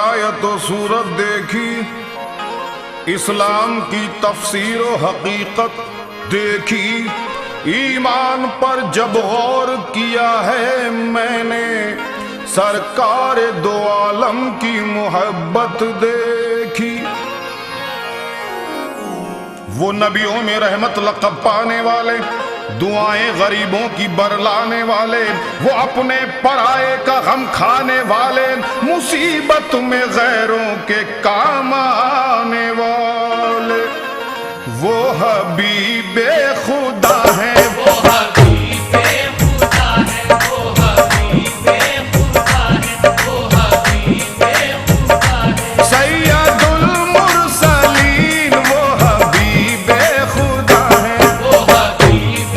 آیت و صورت دیکھی، اسلام کی تفسیر و حقیقت دیکھی، ایمان پر جب غور کیا ہے میں نے، سرکار دو عالم کی محبت دیکھی۔ وہ نبیوں میں رحمت لقب پانے والے، دعائیں غریبوں کی برلانے والے، وہ اپنے پرائے کا غم کھانے والے، مصیبت میں غیروں کے کام آنے والے، وہ حبیب خدا ہیں، وہ حبیب خدا ہیں، وہ حبیب خدا ہیں، وہ حبیب خدا ہیں، سید المرسلین وہ حبیب خدا ہیں، وہ حبیب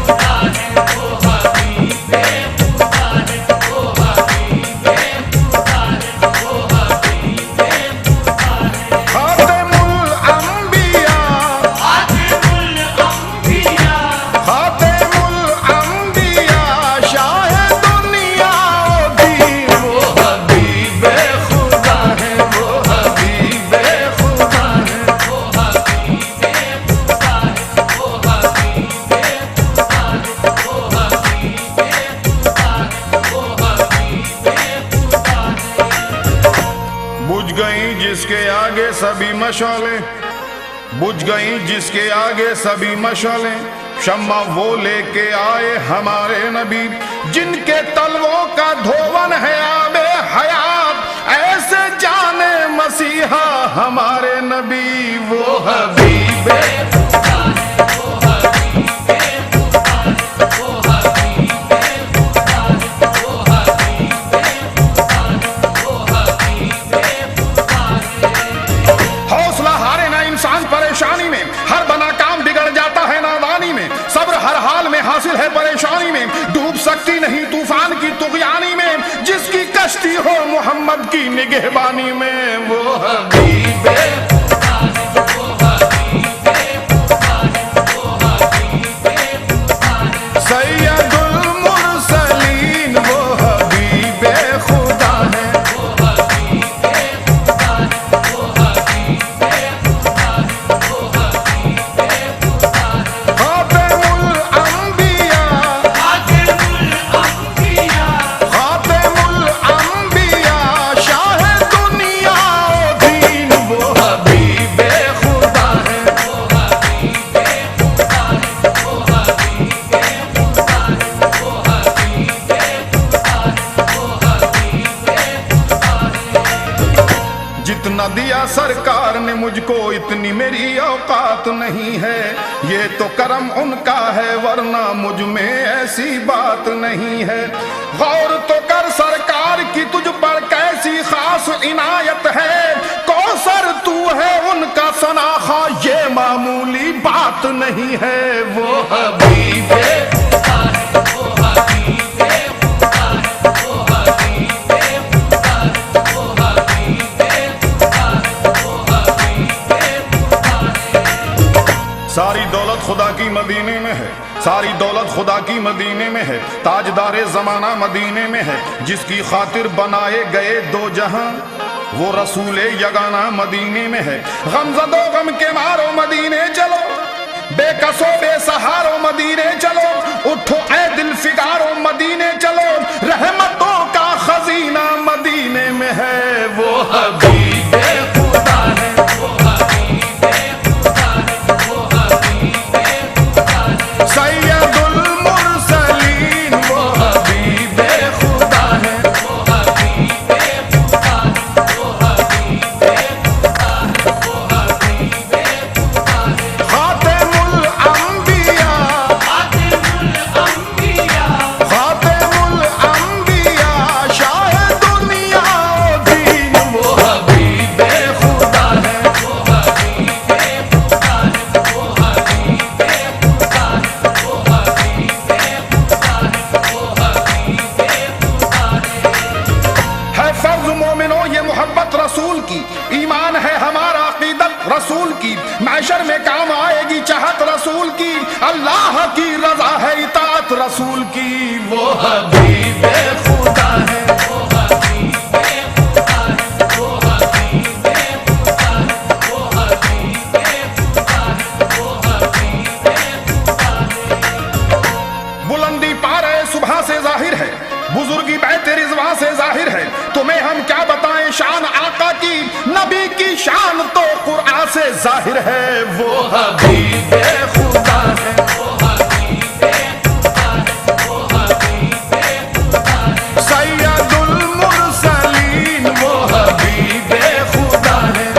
خدا ہیں، وہ حبیب خدا ہیں، وہ حبیب خدا ہیں، وہ حبیب خدا ہیں، خاتم الانبیاء، خاتم الانبیاء، خاتم الانبیاء، شاہ دنیا و دین، وہ حبیب خدا ہیں، وہ حبیب خدا ہیں، وہ حبیب خدا ہیں، وہ حبیب خدا ہیں، وہ حبیب خدا ہیں، وہ حبیب خدا ہیں۔ بجھ گئیں جس کے آگے سبھی مشعلیں، بجھ گئیں جس کے آگے سبھی مشعلیں، شمع وہ لے کے آئے ہمارے نبی، جن کے تلووں کا دھون ہے آب حیات، ایسے جانے مسیحا ہمارے نبی، وہ حبیب خدا ہے، وہ حبیب خدا ہے، وہ حبیب خدا ہے، وہ حبیب خدا ہے، وہ حبیب خدا ہے۔ حوصلہ ہارے نہ انسان پریشانی میں، ہر بنا کام بگڑ جاتا ہے نادانی میں، صبر ہر حال میں حاصل ہے پریشانی میں، ڈوب سکتی نہیں طوفان کی طغیانی میں، جس کی کشتی ہو محمد کی نگہبانی میں، وہ حبیب خدا ہے، وہ حبیب خدا ہے، وہ حبیب خدا ہے، سید المرسلین وہ حبیب خدا ہے، وہ حبیب خدا ہے، وہ حبیب خدا ہے، وہ حبیب خدا ہے، خاتم الانبیاء، خاتم الانبیاء، خاتم الانبیاء، شاہ دنیا و دین، وہ حبیب خدا ہے، وہ حبیب خدا ہے، وہ حبیب خدا ہے، وہ حبیب خدا ہے، وہ حبیب خدا ہے۔ جتنا دیا سرکار نے مجھ کو اتنی میری اوقات نہیں ہے، یہ تو کرم ان کا ہے ورنہ مجھ میں ایسی بات نہیں ہے، غور تو کر سرکار کی تجھ پر کیسی خاص عنایت ہے، کوثر تو ہے ان کا ثناخوا یہ معمولی بات نہیں ہے، وہ حبیب خدا ہے، وہ حبیب خدا ہے، وہ حبیب خدا ہے، وہ حبیب خدا ہے، وہ حبیب خدا ہے۔ ساری دولت خدا کی مدینے میں ہے، ساری دولت خدا کی مدینے میں ہے، تاجدار زمانہ مدینے میں ہے، جس کی خاطر بنائے گئے دو جہاں، وہ رسول یگانہ مدینے میں ہے، غم زدو غم کے مارو مدینے چلو، بے کسو بے سہارو مدینے چلو، اٹھو اے دل فگارو مدینے چلو، رحمتوں کا خزینہ مدینے میں ہے، وہ حبیب خدا ہے، وہ حبیب خدا ہے، وہ حبیب خدا ہے، سید المرسلین وہ حبیب خدا ہے، وہ حبیب خدا ہے، وہ حبیب خدا ہے، وہ حبیب خدا ہے، خاتم الانبیاء، خاتم الانبیاء، خاتم الانبیاء، شاہ دنیا و دین، وہ حبیب خدا ہے، وہ حبیب خدا ہے، وہ حبیب خدا ہے، وہ حبیب خدا ہے، وہ حبیب خدا ہے۔ فرض مومنوں یہ محبت رسول کی، ایمان ہے ہمارا عقیدت رسول کی، معاشر میں کام آئے گی چاہت رسول کی، اللہ کی رضا ہے اطاعت رسول کی، وہ حبیب خدا ہے، وہ حبیب خدا ہے، وہ ظاہر ہے وہ حبیب خدا ہے، سید المرسلین وہ حبیب خدا ہے،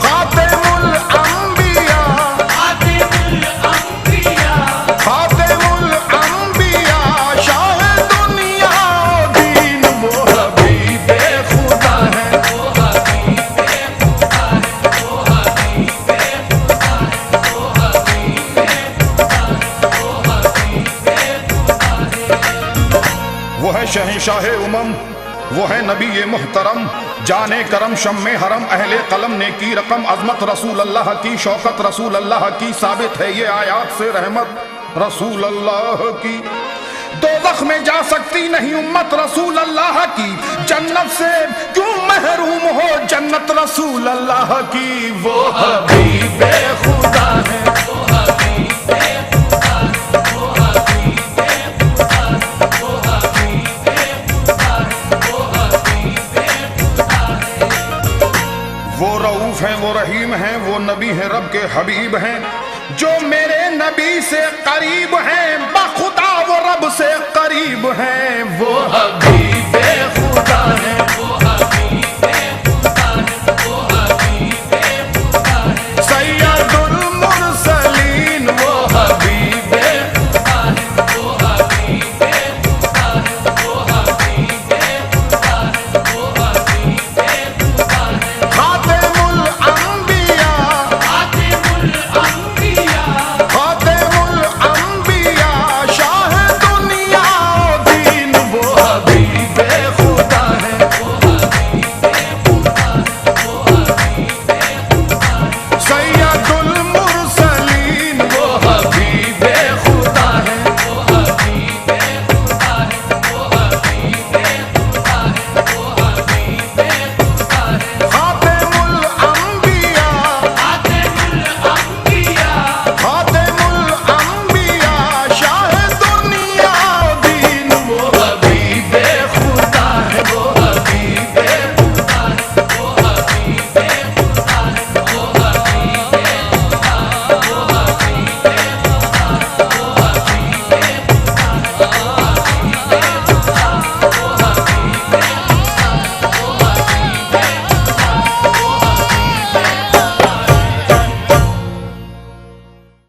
خاتم الانبیاء، خاتم الانبیاء، شاہ دنیا و دین وہ حبیب خدا ہے، وہ ہے شہنشاہ امم، وہ ہے نبی محترم، جانے کرم شم حرم، اہل قلم نے کی رقم، عظمت رسول اللہ کی، شوکت رسول اللہ کی، ثابت ہے یہ آیات سے رحمت رسول اللہ کی، دوزخ میں جا سکتی نہیں امت رسول اللہ کی، جنت سے کیوں محروم ہو جنت رسول اللہ کی، وہ حبیب خدا ہے، وہ رؤوف ہیں، وہ رحیم ہیں، وہ نبی ہیں، رب کے حبیب ہیں، جو میرے نبی سے قریب ہیں،